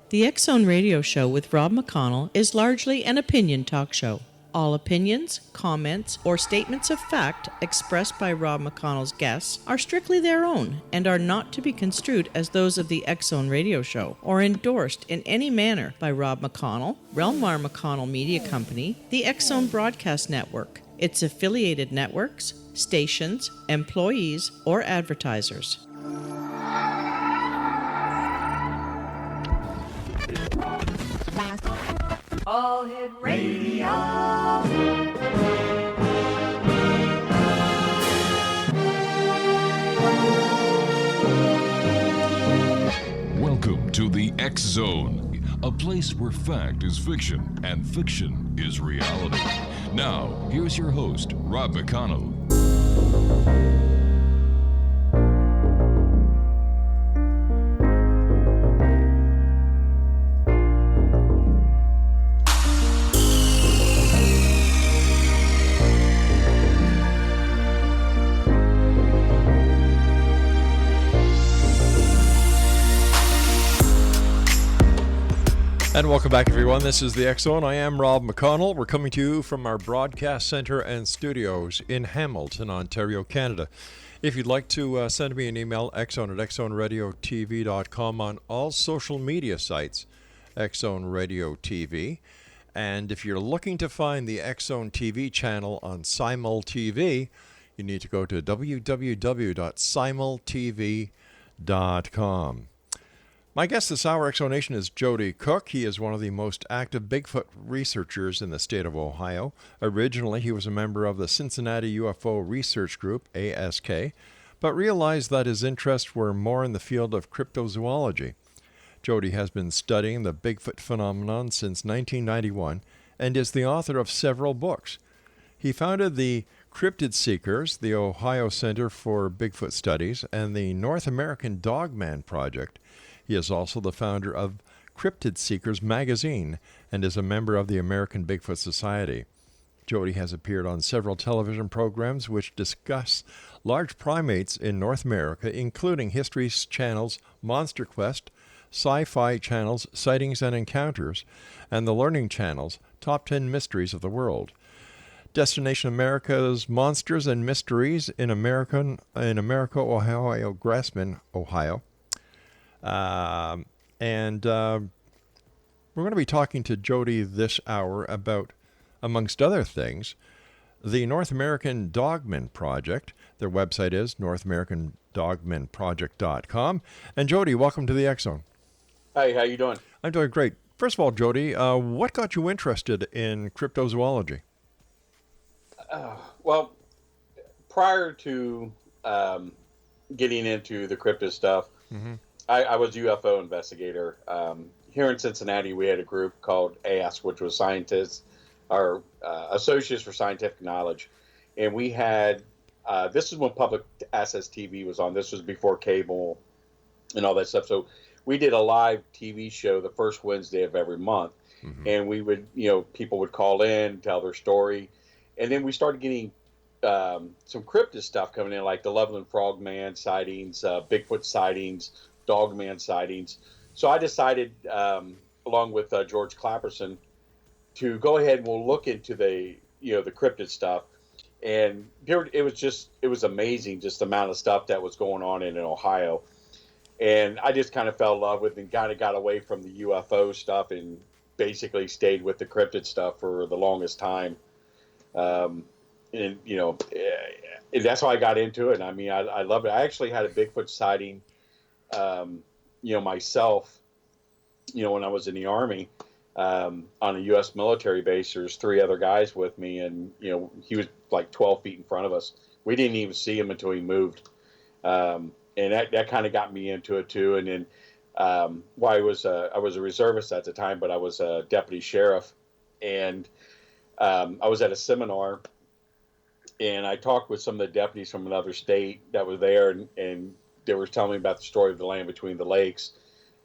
The X Zone Radio Show with Rob McConnell is largely an opinion talk show. All opinions, comments, or statements of fact expressed by Rob McConnell's guests are strictly their own and are not to be construed as those of the X Zone Radio Show or endorsed in any manner by Rob McConnell, Relmar McConnell Media Company, the X Zone Broadcast Network, its affiliated networks, stations, employees, or advertisers. All Hit Radio. Welcome to the X Zone, a place where fact is fiction and fiction is reality. Now, here's your host, Rob McConnell. And welcome back, everyone. This is the X Zone. I am Rob McConnell. We're coming to you from our broadcast center and studios in Hamilton, Ontario, Canada. If you'd like to send me an email, xzone@xzoneradiotv.com, on all social media sites, X Zone Radio TV. And if you're looking to find the X Zone TV channel on Simul TV, you need to go to www.simultv.com. My guest this hour, Exonation, is Joedy Cook. He is one of the most active Bigfoot researchers in the state of Ohio. Originally, he was a member of the Cincinnati UFO research group, A.S.K, but realized that his interests were more in the field of cryptozoology. Joedy has been studying the Bigfoot phenomenon since 1991 and is the author of several books. He founded the Cryptid Seekers, the Ohio Center for Bigfoot Studies, and the North American Dogman project. He is also the founder of Cryptid Seekers Magazine and is a member of the American Bigfoot Society. Joedy has appeared on several television programs which discuss large primates in North America, including History Channel's Monster Quest, SyFy Channel's Sightings and Encounters, and the Learning Channel's Top 10 Mysteries of the World. Destination America's Monsters and Mysteries in America, Ohio Grassman, Ohio. We're going to be talking to Joedy this hour about, amongst other things, the North American Dogman project. Their website is northamericandogmanproject.com. And Joedy, welcome to the X Zone. Hi, how you doing? I'm doing great. First of all, Joedy, what got you interested in cryptozoology? Well, prior to getting into the crypto stuff, I was a UFO investigator. Here in Cincinnati, we had a group called A.S.K, which was scientists, or Associates for Scientific Knowledge. And we had, this is when public access TV was on. This was before cable and all that stuff. So we did a live TV show the first Wednesday of every month. And we would, people would call in, tell their story. And then we started getting some cryptid stuff coming in, like the Loveland Frogman sightings, Bigfoot sightings, Dogman sightings. So I decided, along with George Clapperson, to go ahead and we'll look into the cryptid stuff. And it was amazing, just the amount of stuff that was going on in Ohio. And I just kind of fell in love with it and kind of got away from the UFO stuff and basically stayed with the cryptid stuff for the longest time. And that's how I got into it. I mean, I love it. I actually had a Bigfoot sighting, myself, when I was in the Army, on a U.S. military base. There's 3 other guys with me, and, he was like 12 feet in front of us. We didn't even see him until he moved. And that kind of got me into it too. And then, I was a reservist at the time, but I was a deputy sheriff, and I was at a seminar, and I talked with some of the deputies from another state that were there, and they were telling me about the story of the land between the lakes,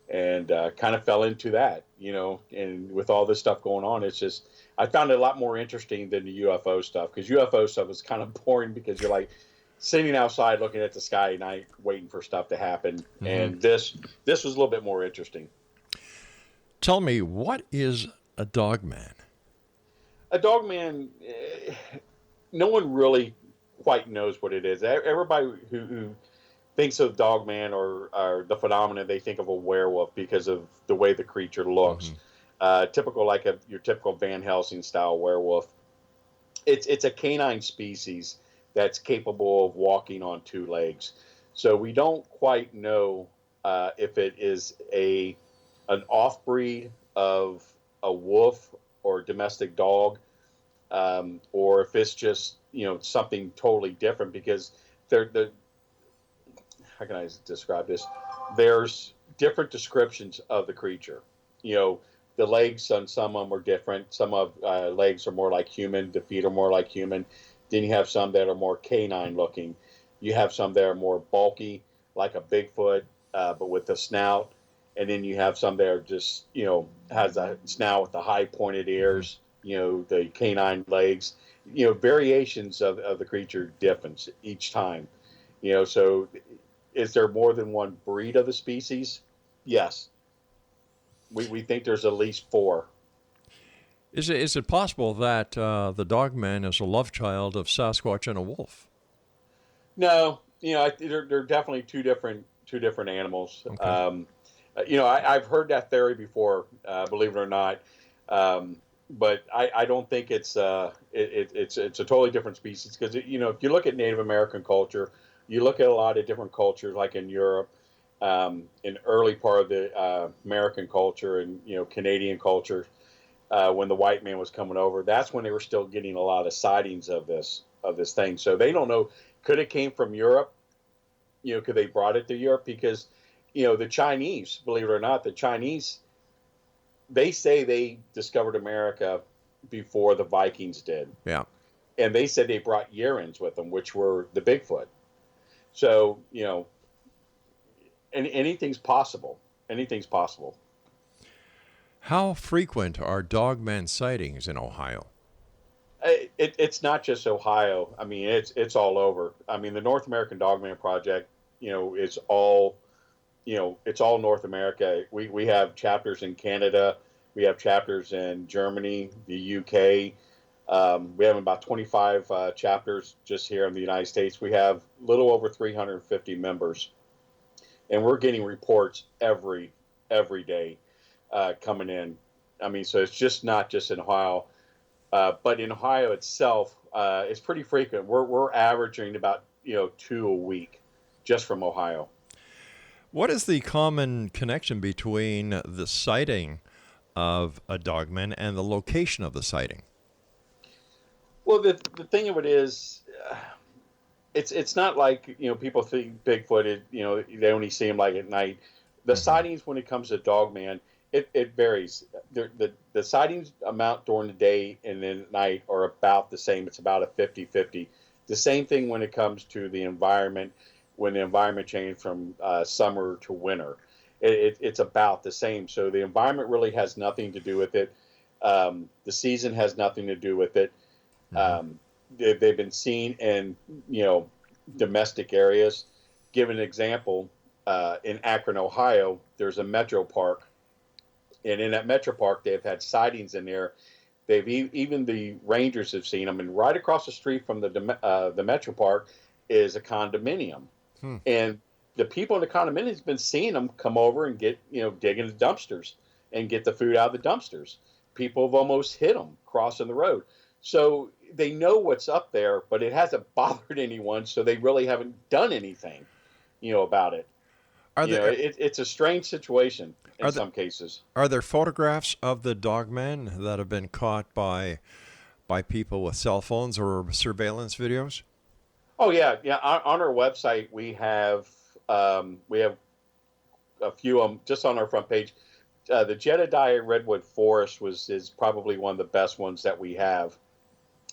and kind of fell into that, and with all this stuff going on, it's just, I found it a lot more interesting than the UFO stuff, because UFO stuff is kind of boring because you're like sitting outside looking at the sky at night waiting for stuff to happen. And this was a little bit more interesting. Tell me, what is a dogman? A dogman, no one really quite knows what it is. Everybody who thinks of dogman or the phenomenon, they think of a werewolf because of the way the creature looks. Typical, like your typical Van Helsing style werewolf. It's a canine species that's capable of walking on two legs. So we don't quite know if it is an off breed of a wolf or domestic dog, or if it's just something totally different, because how can I describe this? There's different descriptions of the creature. The legs on some of them are different. Some of legs are more like human. The feet are more like human. Then you have some that are more canine looking. You have some that are more bulky, like a Bigfoot, but with a snout. And then you have some that are just, has a snout with the high pointed ears, the canine legs, variations of the creature different each time. So is there more than one breed of the species? Yes. We think there's at least 4. Is it possible that the dogman is a love child of Sasquatch and a wolf? No, they're definitely two different animals. Okay. I've heard that theory before, believe it or not, but I don't think it's a totally different species, because if you look at Native American culture, you look at a lot of different cultures, like in Europe, in early part of the American culture and Canadian culture, when the white man was coming over, that's when they were still getting a lot of sightings of this thing. So they don't know, could it came from Europe? Could they brought it to Europe? Because the Chinese, believe it or not, they say they discovered America before the Vikings did. Yeah. And they said they brought Yerins with them, which were the Bigfoot. So, anything's possible. Anything's possible. How frequent are dogman sightings in Ohio? It's not just Ohio. I mean, it's all over. I mean, the North American Dogman Project, is all, it's all North America. We have chapters in Canada. We have chapters in Germany, the UK. We have about 25 chapters just here in the United States. We have a little over 350 members, and we're getting reports every day coming in. I mean, so it's just not just in Ohio, but in Ohio itself, it's pretty frequent. We're averaging about 2 a week just from Ohio. What is the common connection between the sighting of a dogman and the location of the sighting? Well, the thing of it is, it's not like people think Bigfoot. They only see him like at night. The sightings when it comes to dogman, it varies. The sightings amount during the day and then at night are about the same. It's about a 50-50. The same thing when it comes to the environment. When the environment changed from summer to winter, it's about the same. So the environment really has nothing to do with it. The season has nothing to do with it. They've been seen in domestic areas. Give an example, in Akron, Ohio, there's a metro park, and in that metro park they've had sightings in there. They've even the rangers have seen them, and right across the street from the metro park is a condominium. And the people in the condominium have been seeing them come over and get, dig into dumpsters and get the food out of the dumpsters. People have almost hit them crossing the road. So they know what's up there, but it hasn't bothered anyone. So they really haven't done anything, about it. It's a strange situation in some cases. Are there photographs of the dogman that have been caught by people with cell phones or surveillance videos? Oh yeah. On our website, we have a few of them just on our front page. The Jedediah Redwood Forest is probably one of the best ones that we have,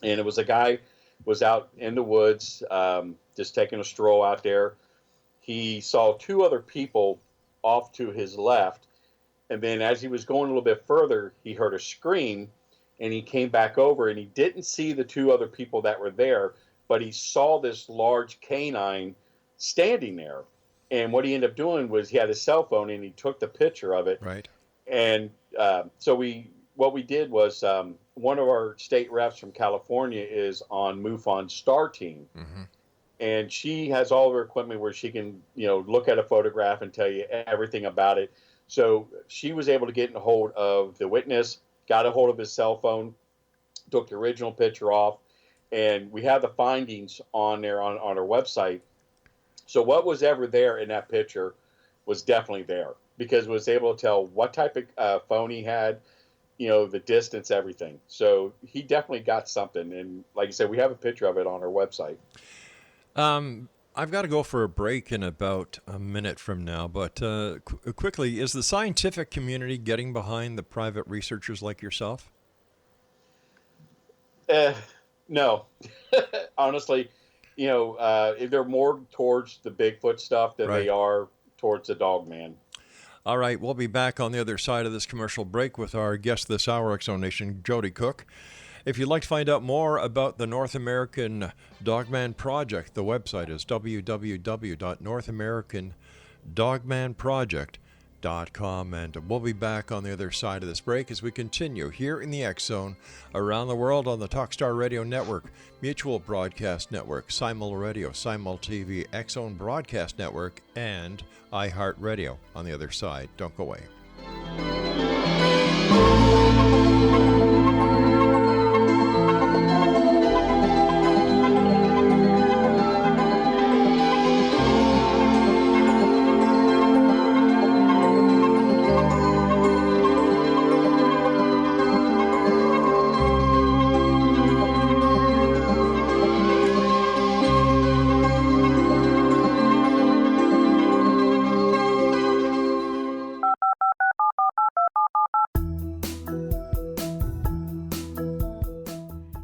and it was a guy was out in the woods, just taking a stroll out there. He saw 2 other people off to his left, and then as he was going a little bit further, he heard a scream, and he came back over, and he didn't see the 2 other people that were there, but he saw this large canine standing there. And what he ended up doing was he had his cell phone and he took the picture of it. Right. And what we did was one of our state reps from California is on MUFON's STAR team. Mm-hmm. And she has all of her equipment where she can, look at a photograph and tell you everything about it. So she was able to get in hold of the witness, got a hold of his cell phone, took the original picture off, and we have the findings on there on our website. So what was ever there in that picture was definitely there, because it was able to tell what type of phone he had, the distance, everything. So he definitely got something. And like I said, we have a picture of it on our website. I've got to go for a break in about a minute from now, but quickly, is the scientific community getting behind the private researchers like yourself? No. Honestly, they're more towards the Bigfoot stuff than Right. they are towards the Dogman. All right, we'll be back on the other side of this commercial break with our guest this hour, Exonation, Joedy Cook. If you'd like to find out more about the North American Dogman Project, the website is www.northamericandogmanproject.com, and we'll be back on the other side of this break as we continue here in the X Zone, around the world on the Talkstar Radio Network, Mutual Broadcast Network, Simul Radio, Simul TV, X Zone Broadcast Network, and iHeartRadio on the other side. Don't go away.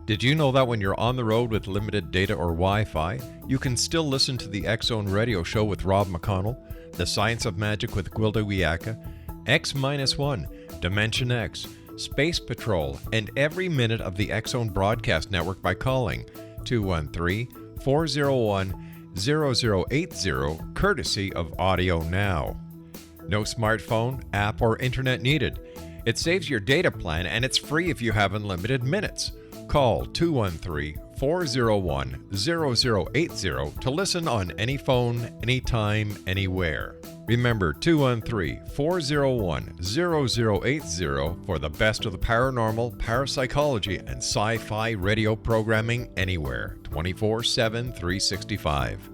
Did you know that when you're on the road with limited data or Wi-Fi, you can still listen to the X Zone Radio Show with Rob McConnell, The Science of Magic with Gwilda Wiyaka, X-1, Dimension X, Space Patrol, and every minute of the X Zone Broadcast Network by calling 213-401-0080, courtesy of Audio Now. No smartphone, app, or internet needed. It saves your data plan, and it's free if you have unlimited minutes. Call 213-401-0080 to listen on any phone, anytime, anywhere. Remember 213-401-0080 for the best of the paranormal, parapsychology, and sci-fi radio programming anywhere, 24/7, 365.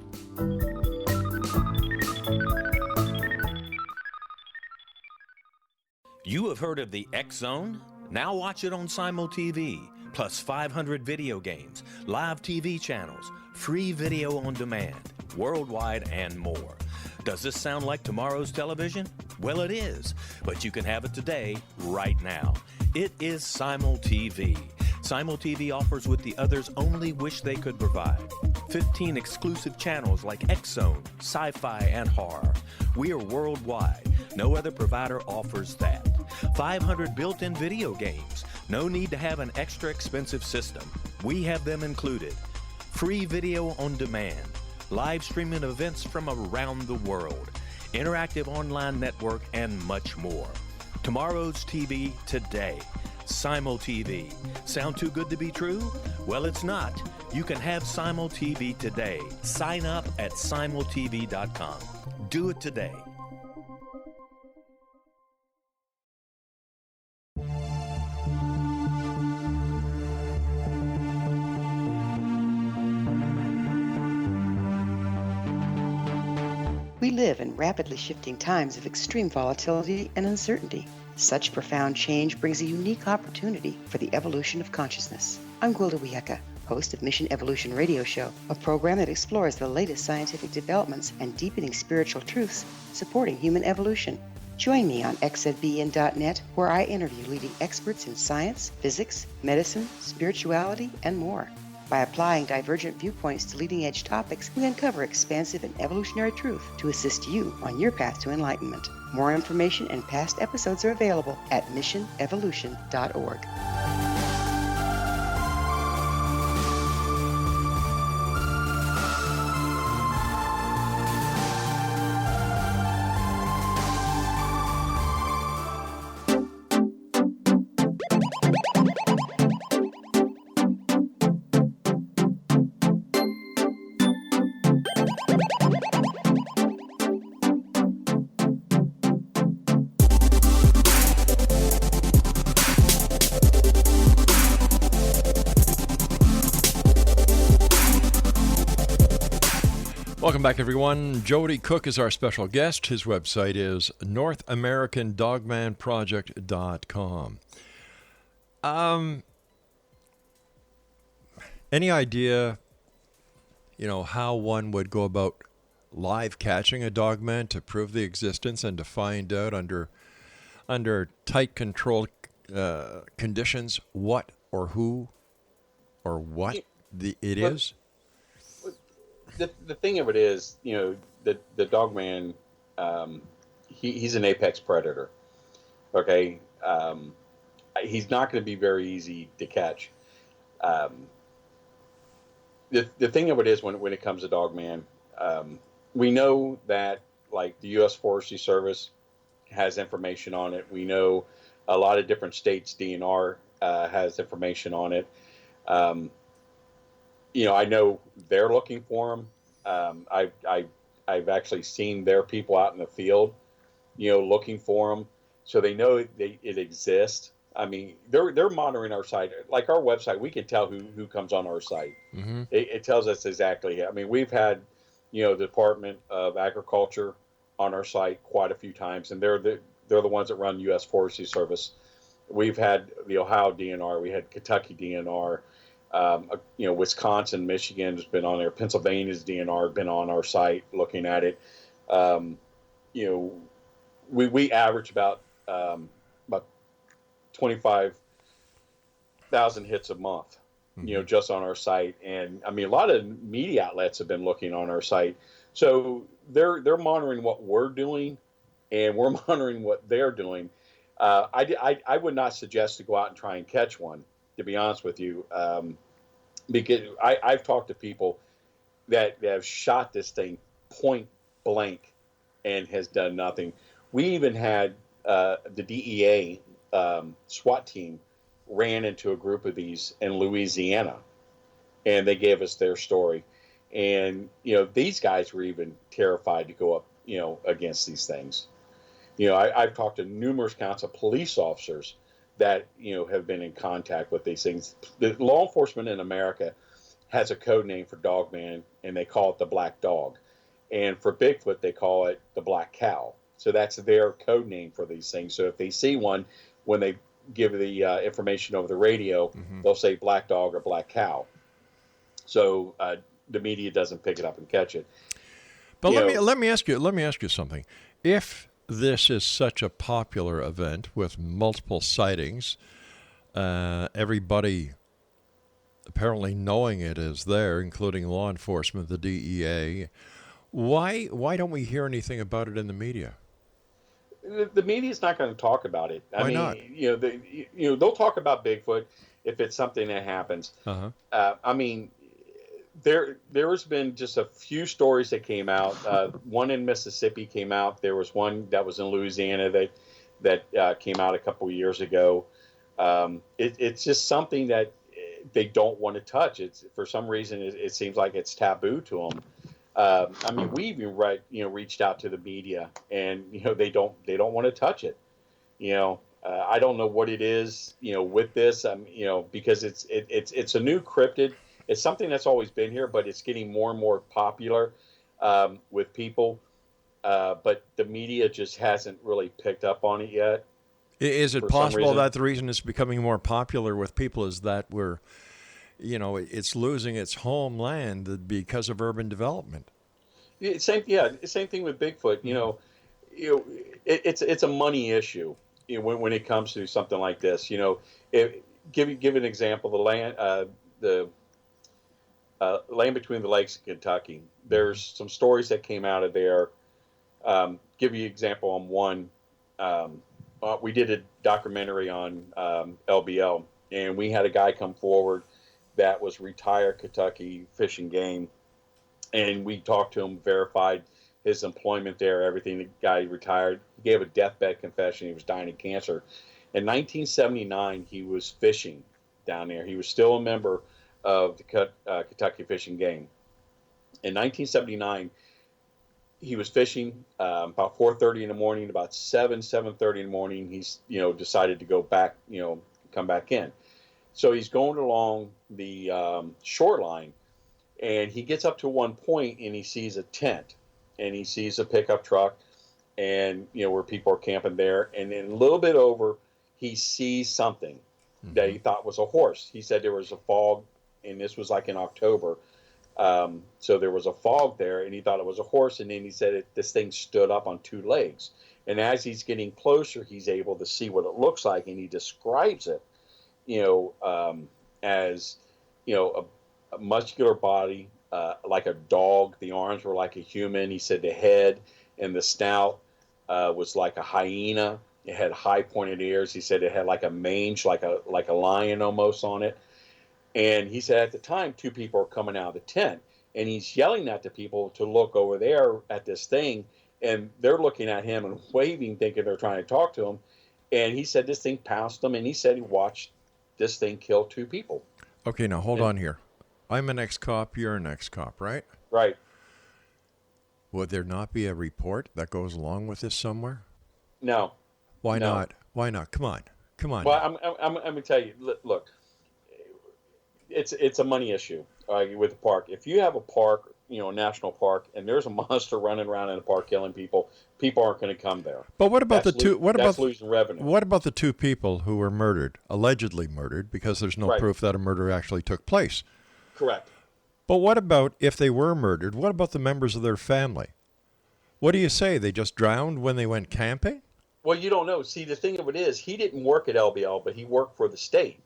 You have heard of the X Zone? Now watch it on Simul TV. Plus 500 video games, live TV channels, free video on demand, worldwide, and more. Does this sound like tomorrow's television? Well, it is, but you can have it today, right now. It is Simul TV. Simul TV offers what the others only wish they could provide. 15 exclusive channels like X Zone, SyFy, and horror. We are worldwide. No other provider offers that. 500 built-in video games. No need to have an extra expensive system. We have them included. Free video on demand. Live streaming events from around the world. Interactive online network, and much more. Tomorrow's TV today. Simul TV. Sound too good to be true? Well, it's not. You can have Simul TV today. Sign up at simultv.com. Do it today. We live in rapidly shifting times of extreme volatility and uncertainty. Such profound change brings a unique opportunity for the evolution of consciousness. I'm Gwilda Wiyaka, host of Mission Evolution Radio Show, a program that explores the latest scientific developments and deepening spiritual truths supporting human evolution. Join me on xzbn.net, where I interview leading experts in science, physics, medicine, spirituality, and more. By applying divergent viewpoints to leading-edge topics, we uncover expansive and evolutionary truth to assist you on your path to enlightenment. More information and past episodes are available at missionevolution.org. Welcome back, everyone. Joedy Cook is our special guest. His website is NorthAmericanDogmanProject.com. Any idea, how one would go about live catching a dogman to prove the existence and to find out under tight controlled conditions what or who or what it is? The thing of it is, the dogman, he's an apex predator. Okay, he's not going to be very easy to catch. The thing of it is, when it comes to dogman, we know that like the U.S. Forestry Service has information on it. We know a lot of different states' DNR has information on it. I know they're looking for them. I've actually seen their people out in the field, looking for them, so they know it exists. I mean, they're monitoring our site, like our website. We can tell who comes on our site. Mm-hmm. It tells us exactly. I mean, we've had, the Department of Agriculture on our site quite a few times, and they're the ones that run U.S. Forestry Service. We've had the Ohio DNR. We had Kentucky DNR. Wisconsin, Michigan has been on there. Pennsylvania's DNR been on our site looking at it. We average about 25,000 hits a month, just on our site. And I mean, a lot of media outlets have been looking on our site. So they're monitoring what we're doing, and we're monitoring what they're doing. I would not suggest to go out and try and catch one, to be honest with you, because I've talked to people that have shot this thing point blank and has done nothing. We even had the DEA SWAT team ran into a group of these in Louisiana, and they gave us their story. And, these guys were even terrified to go up, against these things. I've talked to numerous counts of police officers that, have been in contact with these things. The law enforcement in America has a code name for dogman, and they call it the black dog. And for Bigfoot, they call it the black cow. So that's their code name for these things. So if they see one, when they give the information over the radio, mm-hmm. they'll say black dog or black cow. So the media doesn't pick it up and catch it. But let me ask you something. If this is such a popular event with multiple sightings, everybody apparently knowing it is there, including law enforcement, the DEA, why don't we hear anything about it in the media? The media's not going to talk about it. Why not? They'll talk about Bigfoot if it's something that happens. Uh-huh. There's been just a few stories that came out. One in Mississippi came out. There was one that was in Louisiana that came out a couple of years ago. It's just something that they don't want to touch. It's for some reason it seems like it's taboo to them. We even reached out to the media, and they don't want to touch it. I don't know what it is with this. Because it's a new cryptid. It's something that's always been here, but it's getting more and more popular with people. But the media just hasn't really picked up on it yet. Is it possible that the reason it's becoming more popular with people is that it's losing its homeland because of urban development? Same thing with Bigfoot. It's a money issue. When it comes to something like this, give an example. The land between the lakes in Kentucky. There's some stories that came out of there. Give you an example on one. We did a documentary on LBL, and we had a guy come forward that was retired Kentucky Fish and Game, and we talked to him, verified his employment there, everything. The guy retired. He gave a deathbed confession. He was dying of cancer. In 1979, he was fishing down there. He was still a member of the Kentucky Fish and Game. In 1979, he was fishing about 4:30 in the morning. About 7:30 in the morning, he's decided to go back, come back in. So he's going along the shoreline, And he gets up to one point and he sees a tent and he sees a pickup truck and, where people are camping there. And then a little bit over, he sees something that he thought was a horse. He said there was a fog, and this was like in October. So there was a fog there, and he thought it was a horse. And then he said this thing stood up on two legs. And as he's getting closer, he's able to see what it looks like, and he describes it, as, a muscular body, like a dog. The arms were like a human. He said the head and the snout was like a hyena. It had high pointed ears. He said it had like a mange, like a lion almost on it. And he said at the time, two people are coming out of the tent, and he's yelling at the people to look over there at this thing. And they're looking at him and waving, thinking they're trying to talk to him. And he said this thing passed them, and he said he watched this thing kill two people. Okay, now hold on here. I'm an ex-cop, you're an ex-cop, right? Right. Would there not be a report that goes along with this somewhere? No. Why No. not? Why not? Come on. Well, I'm going to tell you, look, it's a money issue with the park. If you have a park, a national park, and there's a monster running around in the park killing people aren't going to come there. But what about that's losing revenue. What about the two people who were murdered, allegedly murdered, because there's no proof that a murder actually took place? Correct. But what about if they were murdered? What about the members of their family? What do you say? They just drowned when they went camping? Well, you don't know. See, the thing of it is, he didn't work at LBL, but he worked for the state,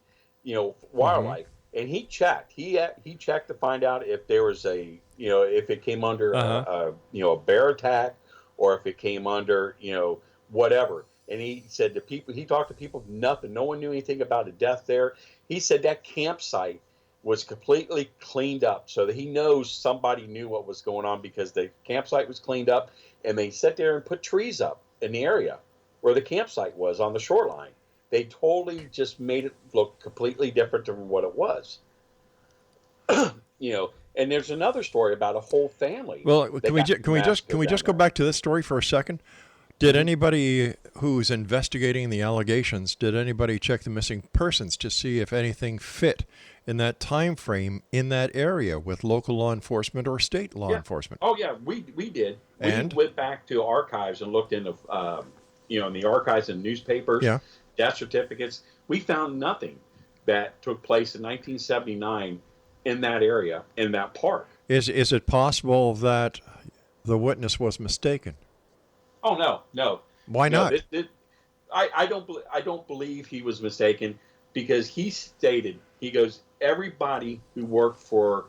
wildlife, and he checked. He checked to find out if there was if it came under a bear attack, or if it came under whatever. And he said he talked to people, nothing. No one knew anything about a death there. He said that campsite was completely cleaned up, so that he knows somebody knew what was going on, because the campsite was cleaned up, and they sat there and put trees up in the area where the campsite was on the shoreline. They totally just made it look completely different than what it was. And there's another story about a whole family. Well, can we just go back to this story for a second? Did anybody who's investigating the allegations, did anybody check the missing persons to see if anything fit in that time frame in that area with local law enforcement or state law enforcement? Oh yeah, we did. And? We went back to archives and looked into in the archives and newspapers, death certificates. We found nothing that took place in 1979 in that area, in that park. Is it possible that the witness was mistaken? Oh no. Why not? I don't believe he was mistaken, because he stated, he goes, everybody who worked for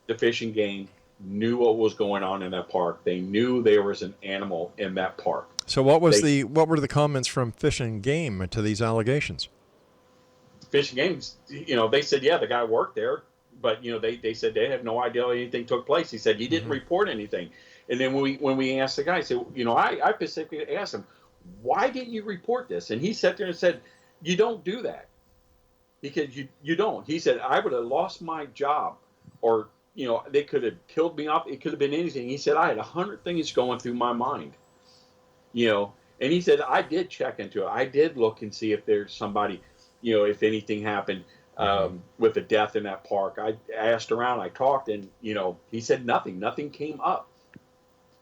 the Fish and Game knew what was going on in that park. They knew there was an animal in that park. So what were the comments from Fish and Game to these allegations? Fish and Game, they said, the guy worked there, but they said they have no idea anything took place. He said he didn't report anything. And then when we asked the guy, I said, I specifically asked him, why didn't you report this? And he sat there and said, you don't do that, because you don't. He said, I would have lost my job, or they could have killed me off. It could have been anything. He said, I had 100 things going through my mind. And he said, I did check into it. I did look and see if there's somebody, if anything happened with a death in that park. I asked around, I talked, and, he said nothing came up,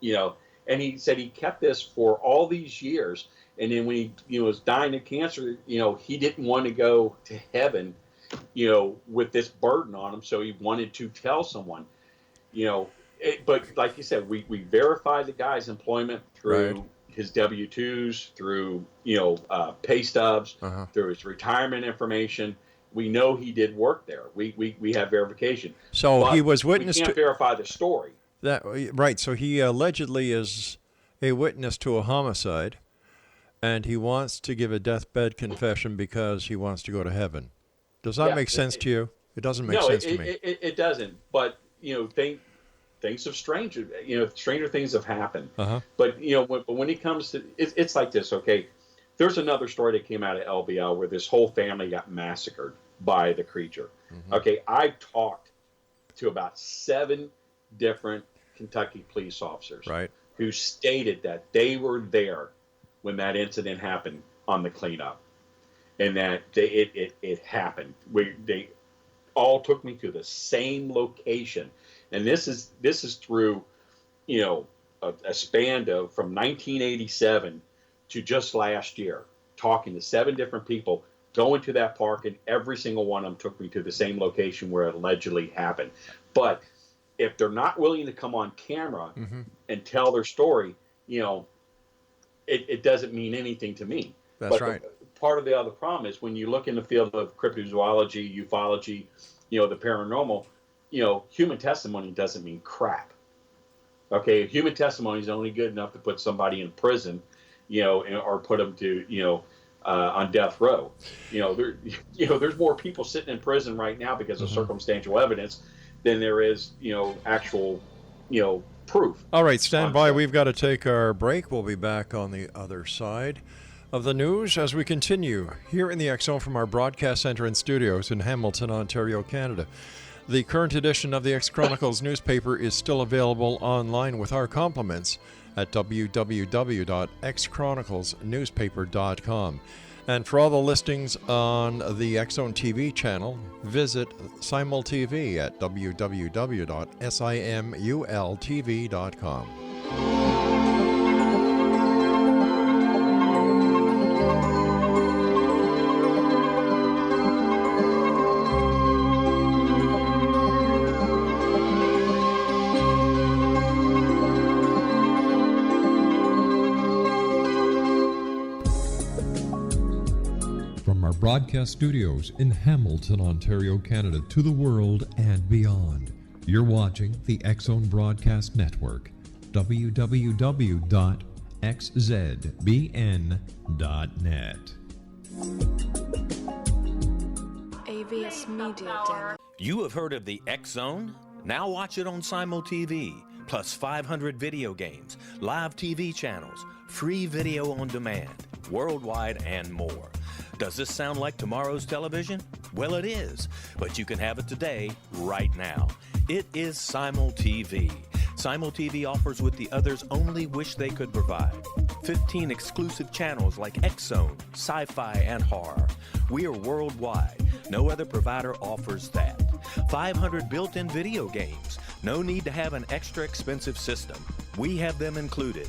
and he said he kept this for all these years. And then when he, was dying of cancer, he didn't want to go to heaven, with this burden on him. So he wanted to tell someone, but like you said, we verified the guy's employment through his W-2s, through, pay stubs, through his retirement information. We know he did work there. We have verification. So but he was witness we can't verify the story. So he allegedly is a witness to a homicide, and he wants to give a deathbed confession because he wants to go to heaven. Does that make sense to you? It doesn't make sense to me. It doesn't. But things have stranger things have happened. But when it comes to it's like this. Okay, there's another story that came out of LBL where this whole family got massacred by the creature. Okay, I talked to about 7 different Kentucky police officers who stated that they were there when that incident happened on the cleanup, and that it happened. They all took me to the same location. And this is through, a span of from 1987 to just last year, talking to 7 different people, going to that park, and every single one of them took me to the same location where it allegedly happened. But if they're not willing to come on camera and tell their story, it doesn't mean anything to me. That's but right. Part of the other problem is when you look in the field of cryptozoology, ufology, the paranormal, human testimony doesn't mean crap. Okay, human testimony is only good enough to put somebody in prison, or put them to, on death row. There's more people sitting in prison right now because of circumstantial evidence than there is, actual, proof. All right, stand by. We've got to take our break. We'll be back on the other side of the news as we continue here in the X Zone from our broadcast center and studios in Hamilton, Ontario, Canada. The current edition of the X Chronicles newspaper is still available online with our compliments at www.xchroniclesnewspaper.com. And for all the listings on the X Zone TV channel, visit SimulTV at www.simultv.com. Broadcast studios in Hamilton, Ontario, Canada, to the world and beyond. You're watching the X Zone Broadcast Network, www.xzbn.net. AVS Media. You have heard of the X Zone? Now watch it on SimulTV, plus 500 video games, live TV channels, free video on demand, worldwide, and more. Does this sound like tomorrow's television? Well, it is, but you can have it today, right now. It is SimulTV. SimulTV offers what the others only wish they could provide. 15 exclusive channels like X Zone, SyFy, and horror. We are worldwide. No other provider offers that. 500 built-in video games. No need to have an extra expensive system. We have them included.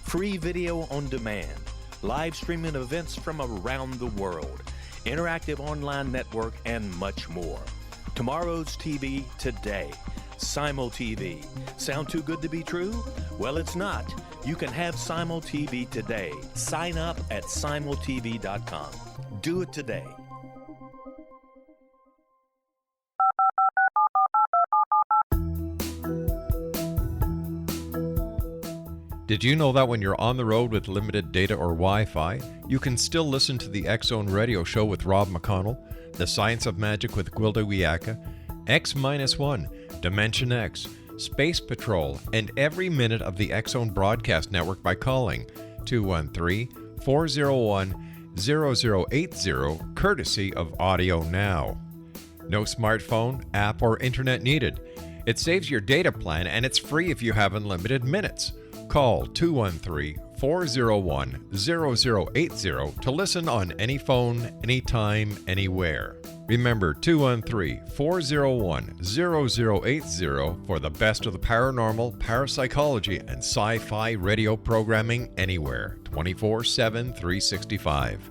Free video on demand. Live streaming events from around the world, interactive online network, and much more. Tomorrow's TV today. SimulTV. Sound too good to be true? Well, it's not. You can have SimulTV today. Sign up at simultv.com. Do it today. Did you know that when you're on the road with limited data or Wi-Fi, you can still listen to the X Zone radio show with Rob McConnell, The Science of Magic with Gwilda Wiyaka, X-1, Dimension X, Space Patrol, and every minute of the X Zone broadcast network by calling 213-401-0080, courtesy of Audio Now. No smartphone, app, or internet needed. It saves your data plan and it's free if you have unlimited minutes. Call 213-401-0080 to listen on any phone, anytime, anywhere. Remember 213-401-0080 for the best of the paranormal, parapsychology, and sci-fi radio programming anywhere, 24/7, 365.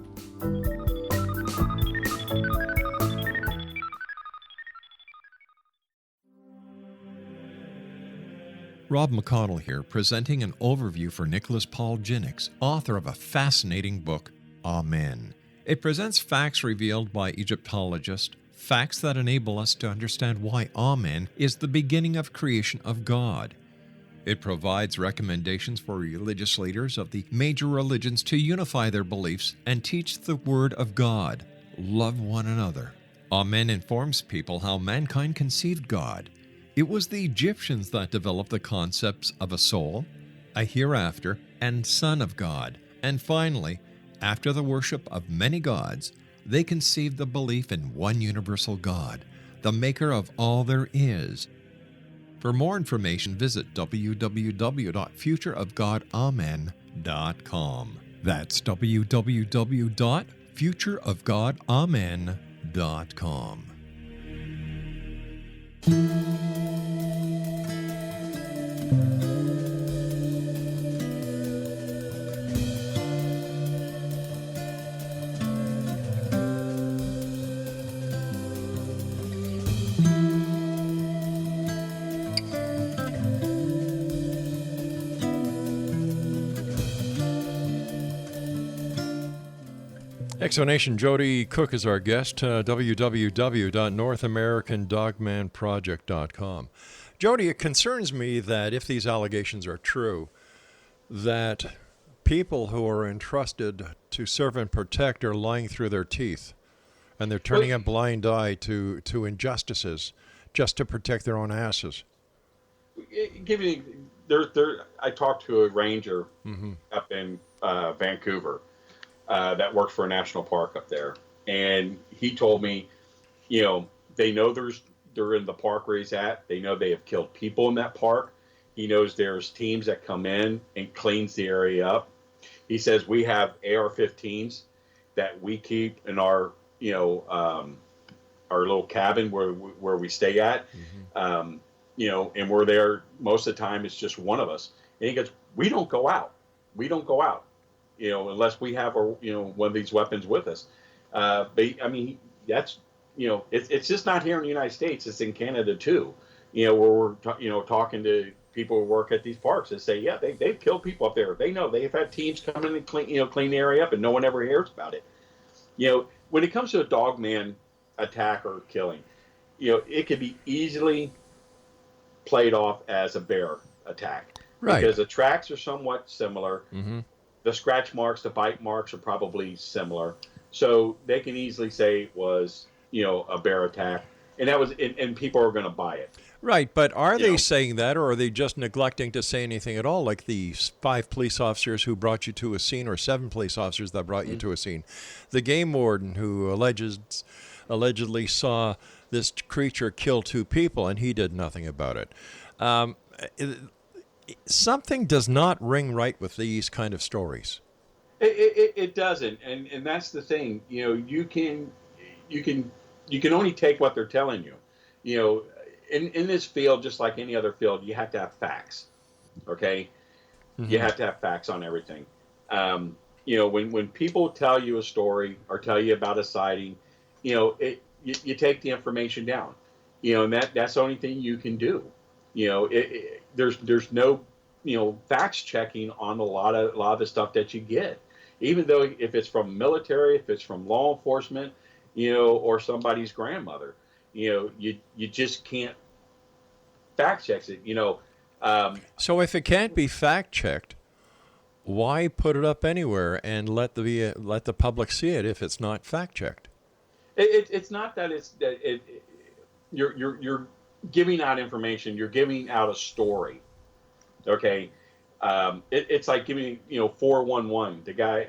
Rob McConnell here, presenting an overview for Nicholas Paul Jennings, author of a fascinating book, Amen. It presents facts revealed by Egyptologists, facts that enable us to understand why Amen is the beginning of creation of God. It provides recommendations for religious leaders of the major religions to unify their beliefs and teach the Word of God. Love one another. Amen informs people how mankind conceived God. It was the Egyptians that developed the concepts of a soul, a hereafter, and Son of God. And finally, after the worship of many gods, they conceived the belief in one universal God, the maker of all there is. For more information, visit www.futureofgodamen.com. That's www.futureofgodamen.com. Exonation, Joedy Cook is our guest, www.northamericandogmanproject.com. Joedy, it concerns me that if these allegations are true, that people who are entrusted to serve and protect are lying through their teeth, and they're turning a blind eye to injustices just to protect their own asses. I talked to a ranger up in Vancouver that works for a national park up there, and he told me, they know they're in the park where he's at. They know they have killed people in that park. He knows there's teams that come in and cleans the area up. He says we have AR-15s that we keep in our little cabin where we stay at. And we're there most of the time. It's just one of us. And he goes, we don't go out. Unless we have one of these weapons with us. That's, it's just not here in the United States. It's in Canada too. Where we're talking to people who work at these parks that say, yeah, they've killed people up there. They know they've had teams come in and clean the area up, and no one ever hears about it. When it comes to a dogman attack or killing, it could be easily played off as a bear attack, right? Because the tracks are somewhat similar. The scratch marks, the bite marks are probably similar, so they can easily say it was a bear attack, and that was and people are going to buy it. Right, but are they saying that, or are they just neglecting to say anything at all, like the 5 police officers who brought you to a scene, or 7 police officers that brought you to a scene? The game warden who allegedly saw this creature kill 2 people, and he did nothing about it. Something does not ring right with these kind of stories. It doesn't, and that's the thing. You can only take what they're telling you. In this field, just like any other field, you have to have facts. Okay, you have to have facts on everything. When people tell you a story or tell you about a sighting, you take the information down. And that's the only thing you can do. There's no facts checking on a lot of the stuff that you get, even though if it's from military, if it's from law enforcement, or somebody's grandmother. You just can't fact check it. So if it can't be fact checked, why put it up anywhere and let the public see it if it's not fact checked? It's not that you're giving out information. You're giving out a story. Okay, it's like giving 411. The guy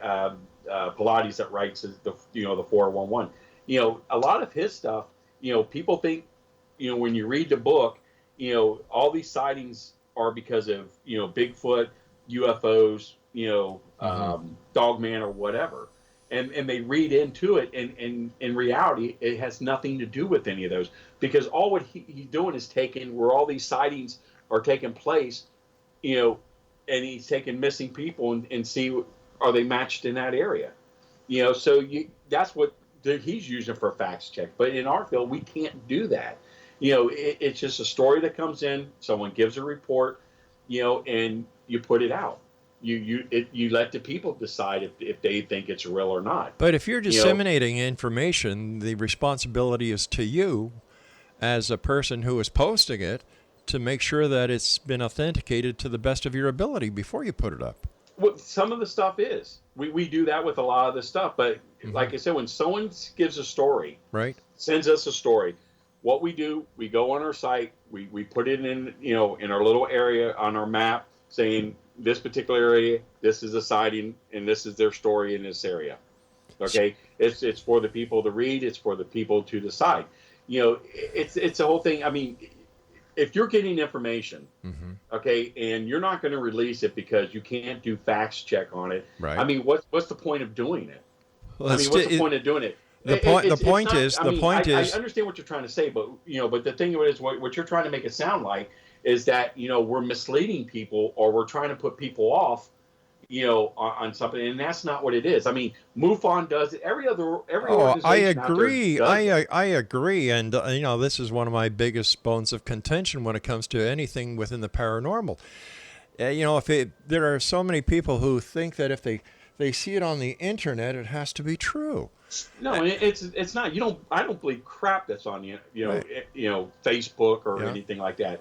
Pilates that writes the 411. A lot of his stuff. People think, when you read the book, all these sightings are because of, Bigfoot, UFOs, Dogman or whatever. And they read into it. And in reality, it has nothing to do with any of those, because all what he's doing is taking where all these sightings are taking place, and he's taking missing people and see, are they matched in that area? So that's what he's using for a facts check. But in our field, we can't do that. It's just a story that comes in, someone gives a report, and you put it out. You let the people decide if they think it's real or not. But if you're disseminating information, the responsibility is to you as a person who is posting it to make sure that it's been authenticated to the best of your ability before you put it up. Well, some of the stuff is. We do that with a lot of the stuff, but like I said, when someone gives a story, right, sends us a story, what we do, we go on our site, we put it in, in our little area on our map, saying this particular area, this is a sighting, and this is their story in this area. Okay, it's for the people to read, it's for the people to decide. It's a whole thing. I mean, if you're getting information, okay, and you're not going to release it because you can't do facts check on it, right? I mean, what's the point of doing it? Well, what's the point of doing it? The point is, I understand what you're trying to say, but but the thing is, what you're trying to make it sound like is that we're misleading people or we're trying to put people off, on something, and that's not what it is. I mean, MUFON does it. Every organization. I agree. I agree, and this is one of my biggest bones of contention when it comes to anything within the paranormal. There are so many people who think that if they they see it on the internet, it has to be true. No, it's not. I don't believe crap that's on Facebook or anything like that.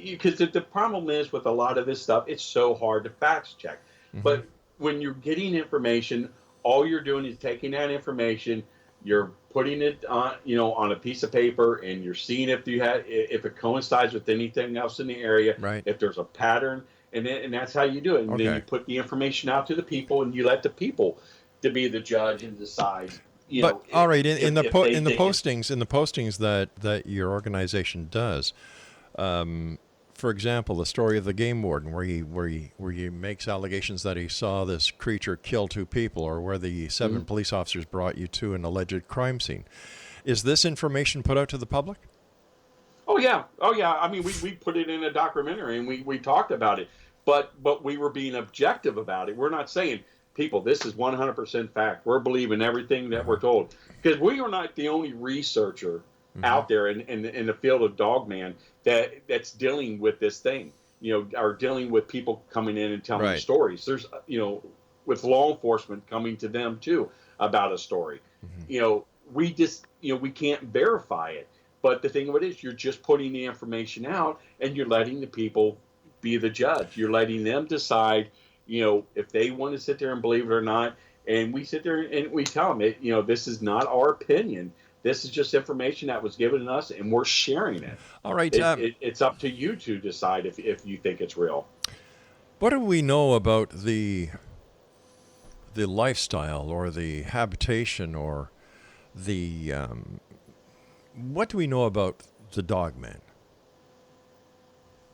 Because the problem is with a lot of this stuff, it's so hard to fact check. Mm-hmm. But when you're getting information, all you're doing is taking that information, you're putting it on a piece of paper, and you're seeing if it coincides with anything else in the area, right. If there's a pattern, and that's how you do it. And then you put the information out to the people, and you let the people to be the judge and decide. All right, in the postings that your organization does, for example, the story of the game warden, where he makes allegations that he saw this creature kill 2 people, or where the 7 police officers brought you to an alleged crime scene. Is this information put out to the public? Oh yeah. I mean, we put it in a documentary, and we talked about it, but we were being objective about it. We're not saying, people, this is 100% fact. We're believing everything that we're told, because we are not the only researcher out there in the field of Dogman that's dealing with this thing, are dealing with people coming in and telling stories. There's, with law enforcement coming to them too about a story. We just, we can't verify it. But the thing of it is, you're just putting the information out, and you're letting the people be the judge. You're letting them decide, if they want to sit there and believe it or not. And we sit there and we tell them, this is not our opinion. This is just information that was given to us, and we're sharing it. All right. It's up to you to decide if you think it's real. What do we know about the lifestyle, or the habitation, or the what do we know about the Dogman?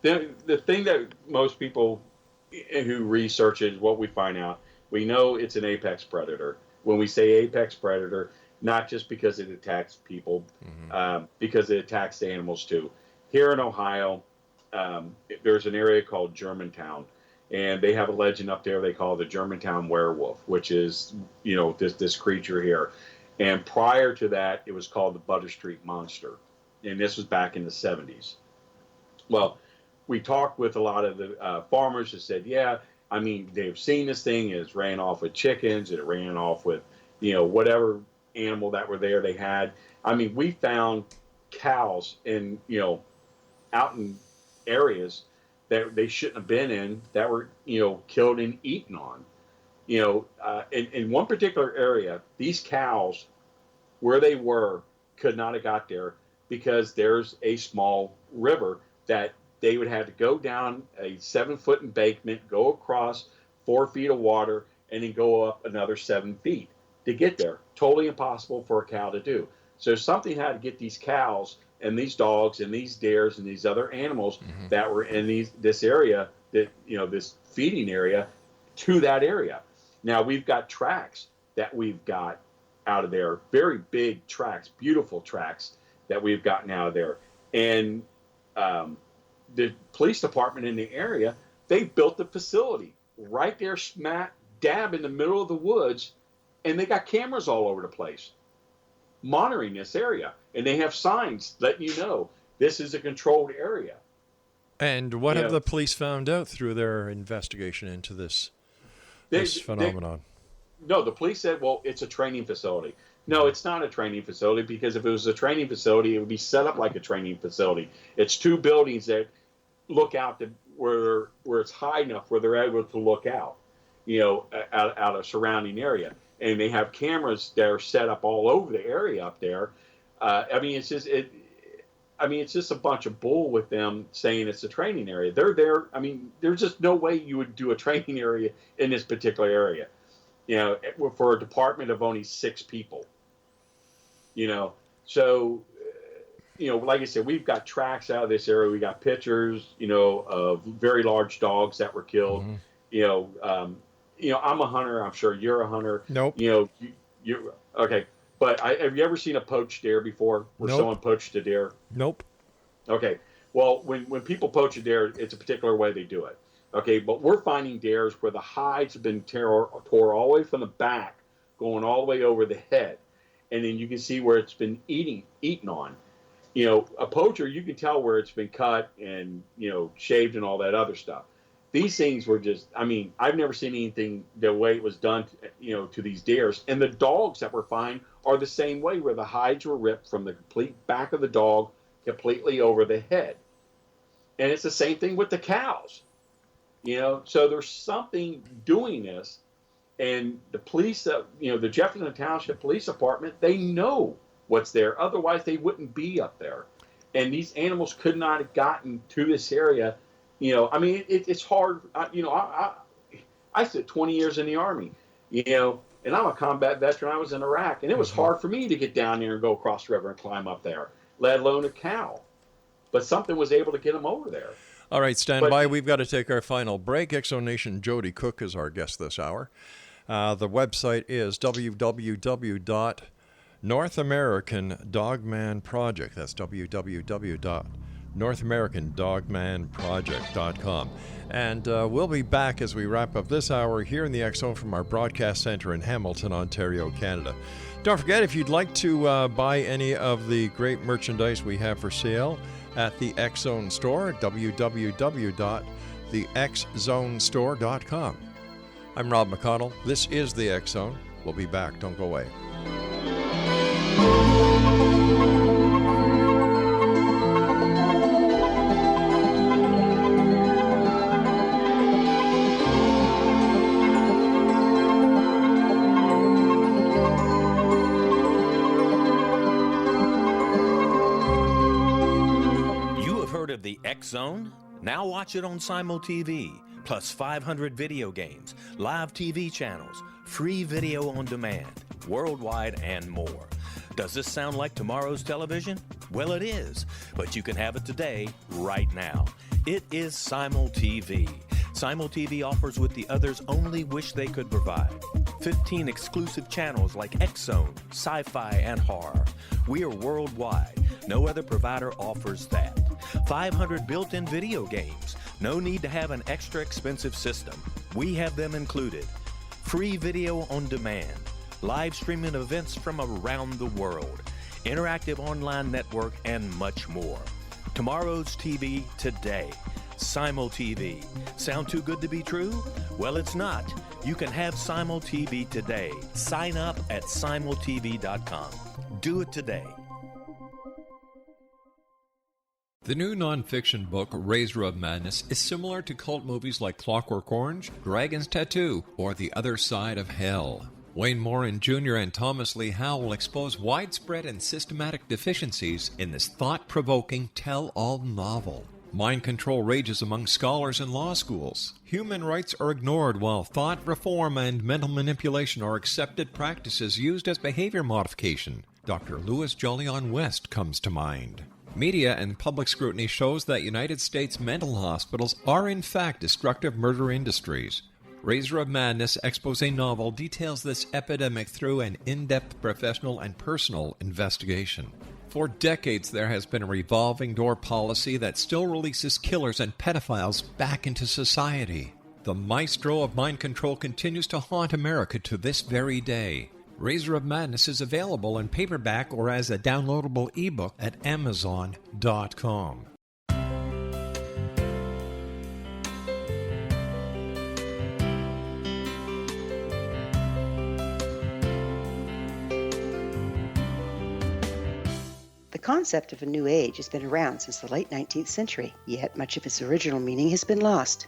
The thing that most people who research it, what we find out, we know it's an apex predator. When we say apex predator, not just because it attacks people, because it attacks the animals too. Here in Ohio, there's an area called Germantown, and they have a legend up there they call the Germantown werewolf, which is, this creature here. And prior to that, it was called the Butter Street Monster, and this was back in the 70s. Well, we talked with a lot of the farmers who said, they've seen this thing. It ran off with chickens. It ran off with, whatever animal that were there they had. We found cows out in areas that they shouldn't have been in, that were, killed and eaten on. In one particular area, these cows, where they were, could not have got there because there's a small river that they would have to go down a 7-foot embankment, go across 4 feet of water, and then go up another 7 feet to get there. Totally impossible for a cow to do. So something had to get these cows and these dogs and these deers and these other animals that were in this area, that this feeding area, to that area. Now we've got tracks that we've got out of there, very big tracks, beautiful tracks that we've gotten out of there. And the police department in the area, they built a facility right there smack dab in the middle of the woods, and they got cameras all over the place monitoring this area, and they have signs letting you know this is a controlled area. And what have the police found out through their investigation into this phenomenon? The police said, well, it's a training facility. No, it's not a training facility, because if it was a training facility, it would be set up like a training facility. It's 2 buildings that look out to where it's high enough where they're able to look out, out of surrounding area. And they have cameras that are set up all over the area up there. It's just a bunch of bull with them saying it's a training area. They're there. There's just no way you would do a training area in this particular area, for a department of only 6 people. So, like I said, we've got tracks out of this area. We got pictures, of very large dogs that were killed. I'm a hunter. I'm sure you're a hunter. Nope. You're okay. But have you ever seen a poached deer before, where someone poached a deer? Nope. Okay. Well, when people poach a deer, it's a particular way they do it. Okay, but we're finding deers where the hides have been tore all the way from the back, going all the way over the head, and then you can see where it's been eaten on. A poacher, you can tell where it's been cut and shaved and all that other stuff. these things were just, I mean, I've never seen anything the way it was done, to these deers. And the dogs that were found are the same way, where the hides were ripped from the complete back of the dog completely over the head. And it's the same thing with the cows, So there's something doing this. And the police, the Jefferson Township Police Department, they know what's there. Otherwise, they wouldn't be up there. And these animals could not have gotten to this area. I mean, it's hard. I spent 20 years in the Army, and I'm a combat veteran. I was in Iraq, and it was hard for me to get down there and go across the river and climb up there, let alone a cow. But something was able to get them over there. All right, stand by. We've got to take our final break. Exonation Joedy Cook is our guest this hour. The website is North American Dogman Project. That's www.NorthAmericanDogmanProject.com. And we'll be back as we wrap up this hour here in the X Zone from our broadcast center in Hamilton, Ontario, Canada. Don't forget, if you'd like to buy any of the great merchandise we have for sale at the X Zone store, www.thexzonestore.com. I'm Rob McConnell. This is the X Zone. We'll be back. Don't go away. You have heard of the X Zone? Now watch it on Simul TV, plus 500 video games, live TV channels, free video on demand, worldwide, and more. Does this sound like tomorrow's television? Well, it is, but you can have it today, right now. It is Simul TV. Simul TV offers what the others only wish they could provide. 15 exclusive channels like X Zone, SyFy, and horror. We are worldwide. No other provider offers that. 500 built-in video games. No need to have an extra expensive system. We have them included. Free video on demand. Live streaming events from around the world. Interactive online network, and much more. Tomorrow's TV today. Simul TV. Sound too good to be true? Well, it's not. You can have Simul TV today. Sign up at simultv.com. Do it today. The new nonfiction book, Razor of Madness, is similar to cult movies like Clockwork Orange, Dragon's Tattoo, or The Other Side of Hell. Wayne Morin Jr. and Thomas Lee Howe will expose widespread and systematic deficiencies in this thought-provoking tell-all novel. Mind control rages among scholars in law schools. Human rights are ignored while thought reform and mental manipulation are accepted practices used as behavior modification. Dr. Louis Jolyon West comes to mind. Media and public scrutiny shows that United States mental hospitals are in fact destructive murder industries. Razor of Madness expose novel details this epidemic through an in-depth professional and personal investigation. For decades, there has been a revolving door policy that still releases killers and pedophiles back into society. The maestro of mind control continues to haunt America to this very day. Razor of Madness is available in paperback or as a downloadable ebook at Amazon.com. The concept of a new age has been around since the late 19th century, yet much of its original meaning has been lost.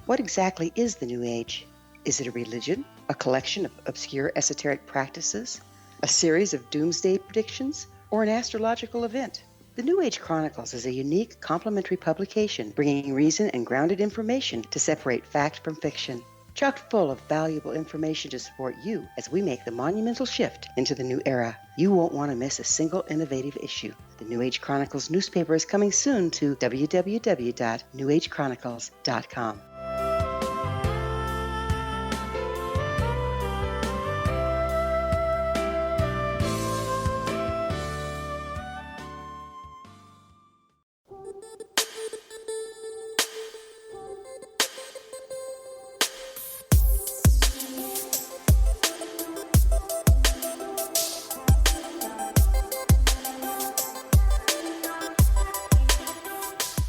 What exactly is the new age? Is it a religion, a collection of obscure esoteric practices, a series of doomsday predictions, or an astrological event? The New Age Chronicles is a unique, complementary publication bringing reason and grounded information to separate fact from fiction. Chock full of valuable information to support you as we make the monumental shift into the new era. You won't want to miss a single innovative issue. The New Age Chronicles newspaper is coming soon to www.newagechronicles.com.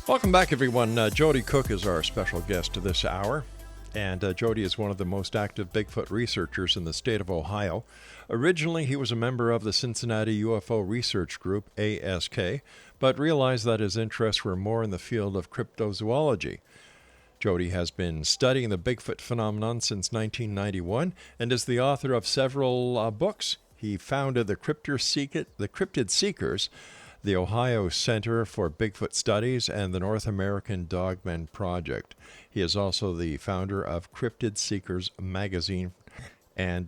Welcome back, everyone. Joedy Cook is our special guest this hour. And Joedy is one of the most active Bigfoot researchers in the state of Ohio. Originally, he was a member of the Cincinnati UFO research group, A.S.K, but realized that his interests were more in the field of cryptozoology. Joedy has been studying the Bigfoot phenomenon since 1991 and is the author of several books. He founded the Cryptid Seekers, the Ohio Center for Bigfoot Studies, and the North American Dogman Project. He is also the founder of Cryptid Seekers Magazine. And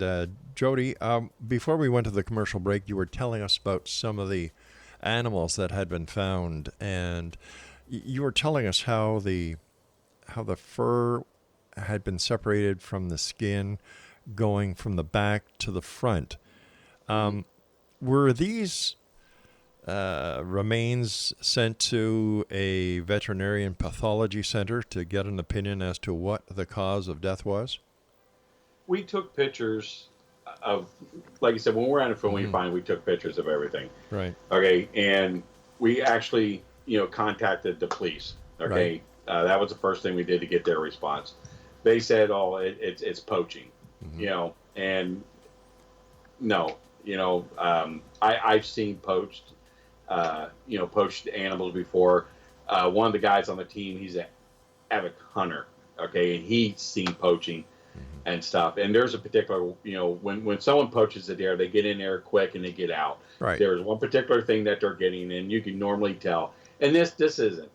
Joedy, before we went to the commercial break, you were telling us about some of the animals that had been found, and you were telling us how the fur had been separated from the skin, going from the back to the front. Were these remains sent to a veterinarian pathology center to get an opinion as to what the cause of death was? We took pictures of, like I said, when we're on a film, we took pictures of everything. Right. Okay, and we actually, contacted the police. Okay, right. That was the first thing we did to get their response. They said, "Oh, it's poaching," and no, I've seen poached animals before. One of the guys on the team, he's an avid hunter, okay, and he's seen poaching and stuff. And there's a particular, when someone poaches a deer, they get in there quick and they get out. Right. There's one particular thing that they're getting, and you can normally tell. And this isn't.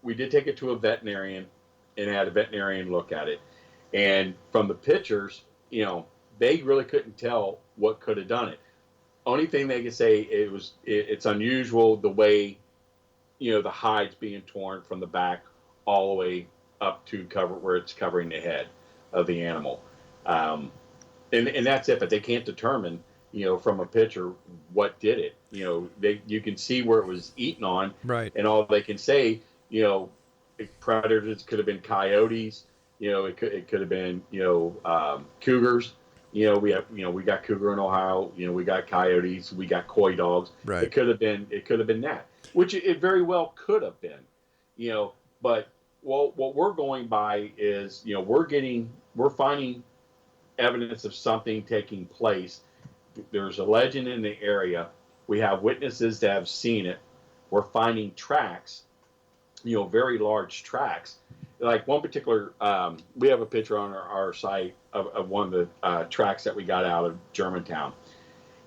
We did take it to a veterinarian and had a veterinarian look at it. And from the pictures, they really couldn't tell what could have done it. Only thing they could say, it's unusual the way, the hide's being torn from the back all the way up to cover where it's covering the head of the animal. And that's it, but they can't determine, from a picture what did it. You can see where it was eaten on, right? And all they can say, predators could have been coyotes, it could have been, cougars. We got cougar in Ohio. We got coyotes. We got coy dogs. Right. It could have been that, which it very well could have been. But what we're going by is, we're finding evidence of something taking place. There's a legend in the area. We have witnesses that have seen it. We're finding tracks, very large tracks. Like one particular, we have a picture on our site of one of the tracks that we got out of Germantown.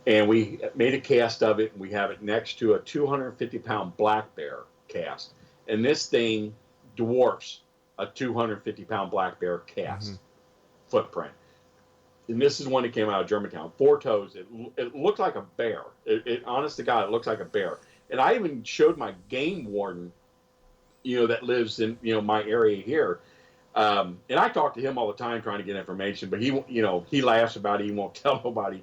And we made a cast of it, and we have it next to a 250-pound black bear cast. And this thing dwarfs a 250-pound black bear cast footprint. And this is one that came out of Germantown. 4 toes. It looked like a bear. Honest to God, it looks like a bear. And I even showed my game warden, that lives in, my area here. And I talk to him all the time trying to get information, but he laughs about it. He won't tell nobody.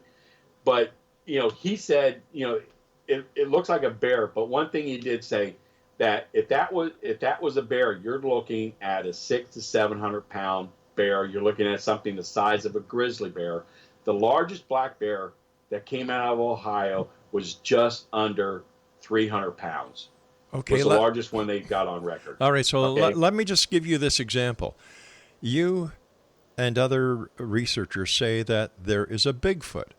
But, he said, it looks like a bear. But one thing he did say, that if that was a bear, you're looking at a 600 to 700 pound bear. You're looking at something the size of a grizzly bear. The largest black bear that came out of Ohio was just under 300 pounds. Okay, was the largest one they got on record. All right, so okay? let me just give you this example. You and other researchers say that there is a Bigfoot.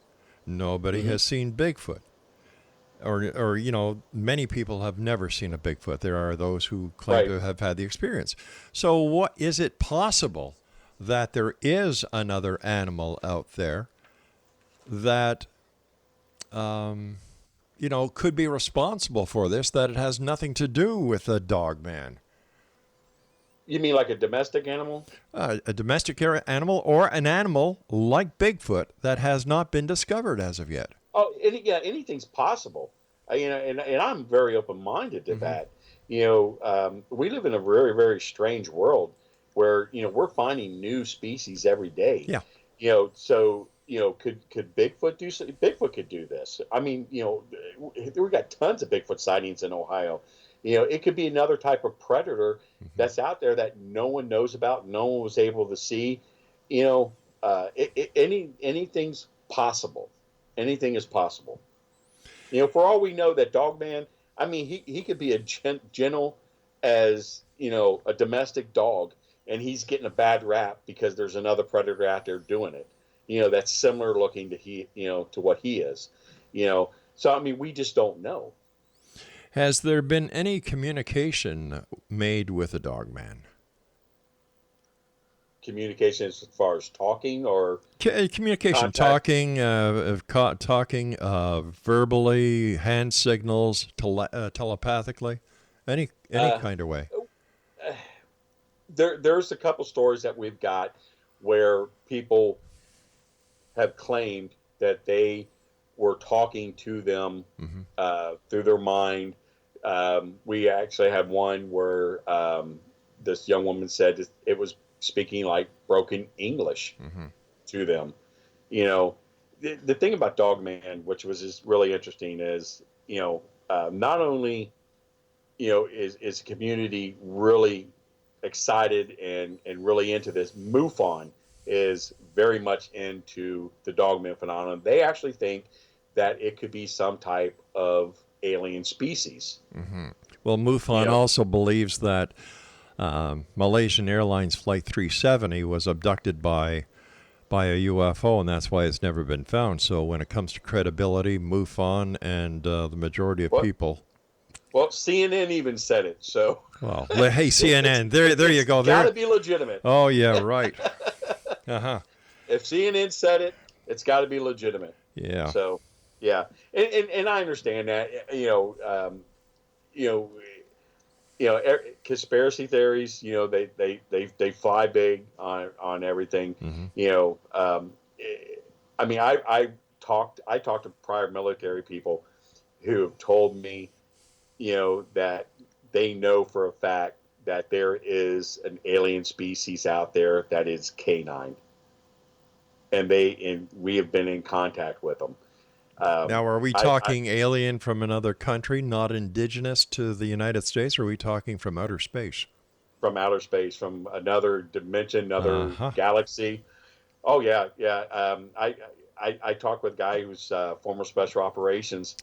Nobody has seen Bigfoot. Or many people have never seen a Bigfoot. There are those who claim to have had the experience. So what is it possible that there is another animal out there that could be responsible for this, that it has nothing to do with the Dogman? You mean like a domestic animal? A domestic animal, or an animal like Bigfoot that has not been discovered as of yet. Oh, anything's possible. And I'm very open-minded to that. We live in a very, very strange world where, we're finding new species every day. Yeah. So, could Bigfoot do something? Bigfoot could do this. I mean, we got tons of Bigfoot sightings in Ohio. It could be another type of predator that's out there that no one knows about, no one was able to see. Anything's possible. Anything is possible. For all we know, that Dogman I mean, he could be a gentle as, a domestic dog, and he's getting a bad rap because there's another predator out there doing it. That's similar looking to what he is. So I mean, we just don't know. Has there been any communication made with the Dogman? Communication as far as talking or communication, talking, verbally, hand signals, telepathically, any kind of way. There's a couple stories that we've got where people have claimed that they were talking to them through their mind. We actually had one where this young woman said it was speaking like broken English to them. The thing about Dogman, which was just really interesting, is not only is the community really excited and really into this. MUFON is very much into the Dogman phenomenon. They actually think that it could be some type of alien species. Well, MUFON also believes that Malaysian Airlines Flight 370 was abducted by a UFO, and that's why it's never been found. So when it comes to credibility, MUFON and the majority of people... Well, CNN even said it, so... Well, hey, CNN, there you go. It's got to be legitimate. Oh, yeah, right. If CNN said it, it's got to be legitimate. Yeah. So, yeah. And I understand that, conspiracy theories, they fly big on everything. I mean, I talked to prior military people who have told me, that they know for a fact that there is an alien species out there that is canine, and we have been in contact with them. Now, are we talking alien from another country, not indigenous to the United States, or are we talking from outer space? From outer space, from another dimension, another galaxy. Oh, yeah. I talked with a guy who's former special operations,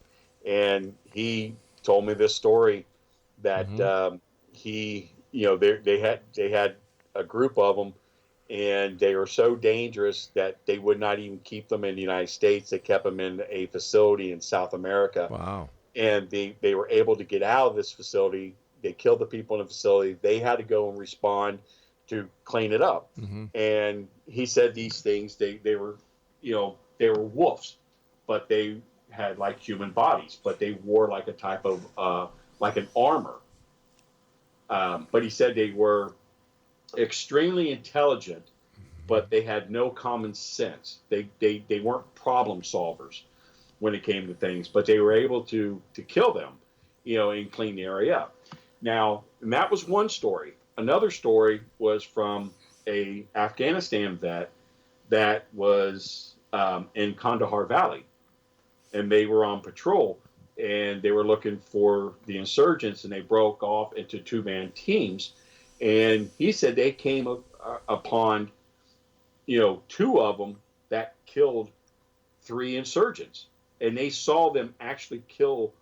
and he told me this story that they had a group of them, and they were so dangerous that they would not even keep them in the United States. They kept them in a facility in South America. Wow. And they were able to get out of this facility. They killed the people in the facility. They had to go and respond to clean it up. And he said these things, they were wolves, but they had like human bodies, but they wore like a type of, like an armor. But he said they were extremely intelligent, but they had no common sense. They weren't problem solvers when it came to things, but they were able to kill them, and clean the area up. Now, and that was one story. Another story was from a Afghanistan vet that was in Kandahar Valley, and they were on patrol, and they were looking for the insurgents, and they broke off into two-man teams. And he said they came upon, two of them that killed 3 insurgents. And they saw them actually kill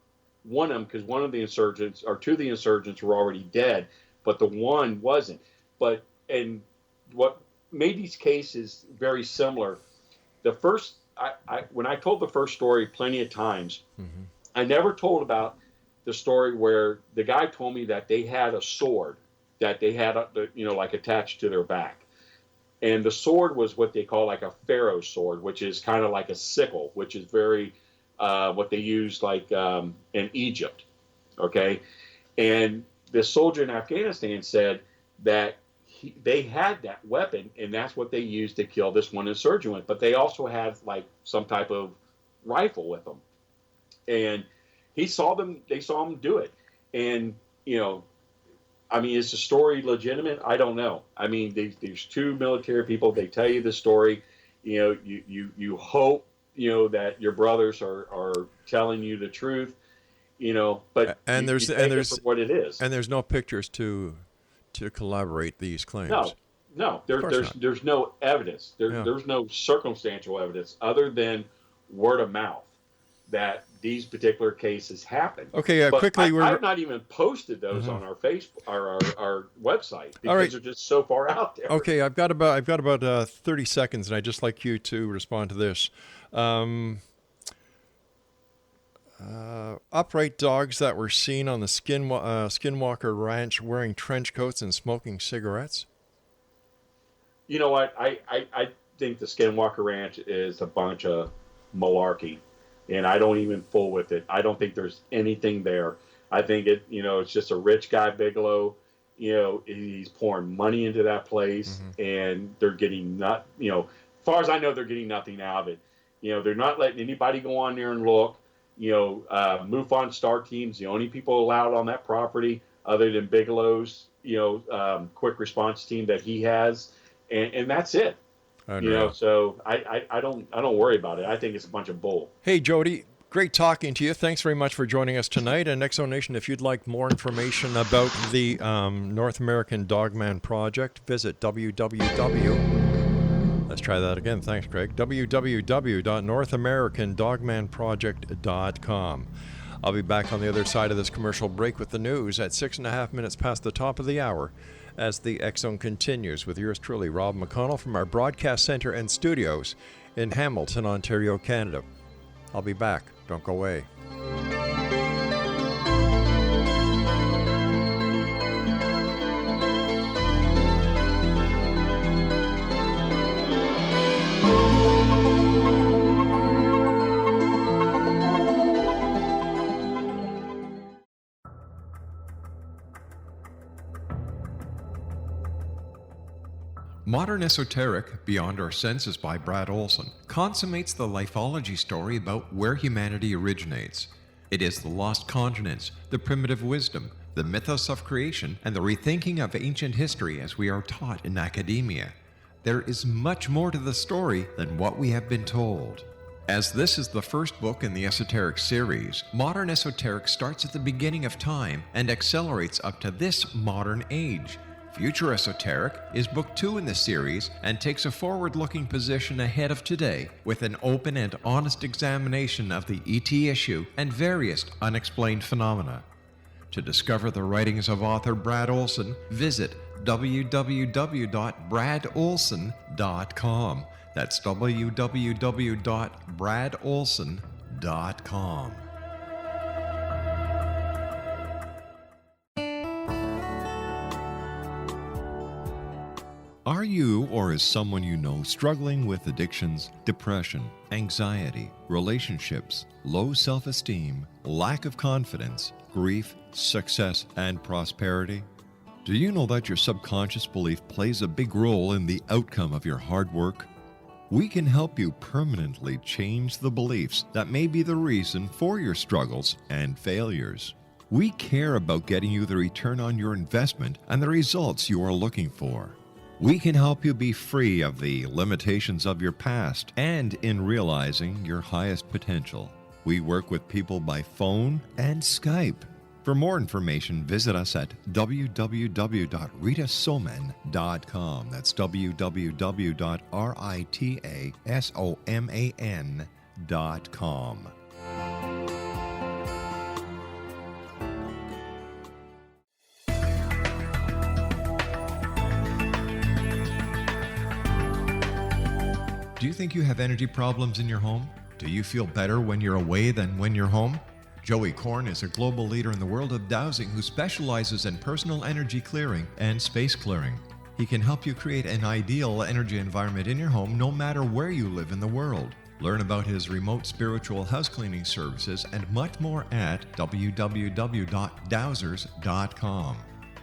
one of them, because one of the insurgents, or 2 of the insurgents, were already dead, but the one wasn't. And what made these cases very similar, the first, when I told the first story plenty of times, I never told about the story where the guy told me that they had a sword that they had, like attached to their back. And the sword was what they call like a pharaoh sword, which is kind of like a sickle, which is very, what they used like in Egypt. Okay. And the soldier in Afghanistan said that they had that weapon, and that's what they used to kill this one insurgent with. But they also had like some type of rifle with them. And they saw them do it. And, I mean, is the story legitimate? I don't know. I mean, there's 2 military people. They tell you the story. You hope, that your brothers are telling you the truth, but there's for what it is. And there's no pictures to corroborate these claims. No, there's no evidence. There's no circumstantial evidence other than word of mouth. that these particular cases happen. Okay, But quickly, I've not even posted those on our Facebook, our website, because right. they're just so far out there. Okay, I've got about 30 seconds, and I'd just like you to respond to this. Upright dogs that were seen on the Skinwalker Ranch wearing trench coats and smoking cigarettes. You know what? I think the Skinwalker Ranch is a bunch of malarkey, and I don't even fool with it. I don't think there's anything there. I think it's just a rich guy, Bigelow. He's pouring money into that place, and they're getting as far as I know, they're getting nothing out of it. They're not letting anybody go on there and look. MUFON Star Team's the only people allowed on that property, other than Bigelow's, quick response team that he has, and that's it. So I don't worry about it. I think it's a bunch of bull. Hey, Joedy, great talking to you. Thanks very much for joining us tonight. And Exo Nation, if you'd like more information about the North American Dogman project, visit Let's try that again. Thanks, Craig. www.northamericandogmanproject.com. I'll be back on the other side of this commercial break with the news at 6.5 minutes past the top of the hour as the X-Zone continues with yours truly, Rob McConnell, from our broadcast center and studios in Hamilton, Ontario, Canada. I'll be back. Don't go away. Modern Esoteric, Beyond Our Senses by Brad Olson, consummates the lifology story about where humanity originates. It is the lost continents, the primitive wisdom, the mythos of creation, and the rethinking of ancient history as we are taught in academia. There is much more to the story than what we have been told. As this is the first book in the Esoteric series, Modern Esoteric starts at the beginning of time and accelerates up to this modern age. Future Esoteric is book 2 in the series and takes a forward-looking position ahead of today with an open and honest examination of the ET issue and various unexplained phenomena. To discover the writings of author Brad Olson, visit www.bradolson.com. That's www.bradolson.com. Are you or is someone you know struggling with addictions, depression, anxiety, relationships, low self-esteem, lack of confidence, grief, success, and prosperity? Do you know that your subconscious belief plays a big role in the outcome of your hard work? We can help you permanently change the beliefs that may be the reason for your struggles and failures. We care about getting you the return on your investment and the results you are looking for. We can help you be free of the limitations of your past and in realizing your highest potential. We work with people by phone and Skype. For more information, visit us at www.ritasoman.com. That's www.ritasoman.com. Do you think you have energy problems in your home? Do you feel better when you're away than when you're home? Joey Korn is a global leader in the world of dowsing who specializes in personal energy clearing and space clearing. He can help you create an ideal energy environment in your home no matter where you live in the world. Learn about his remote spiritual house cleaning services and much more at www.dowsers.com.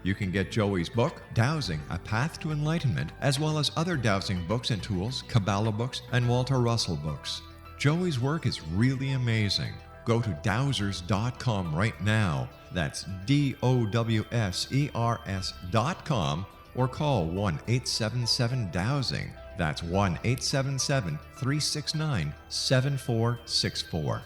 You can get Joey's book, Dowsing, A Path to Enlightenment, as well as other dowsing books and tools, Kabbalah books, and Walter Russell books. Joey's work is really amazing. Go to dowsers.com right now. That's DOWSERS.com or call 1-877-DOWSING. That's 1-877-369-7464.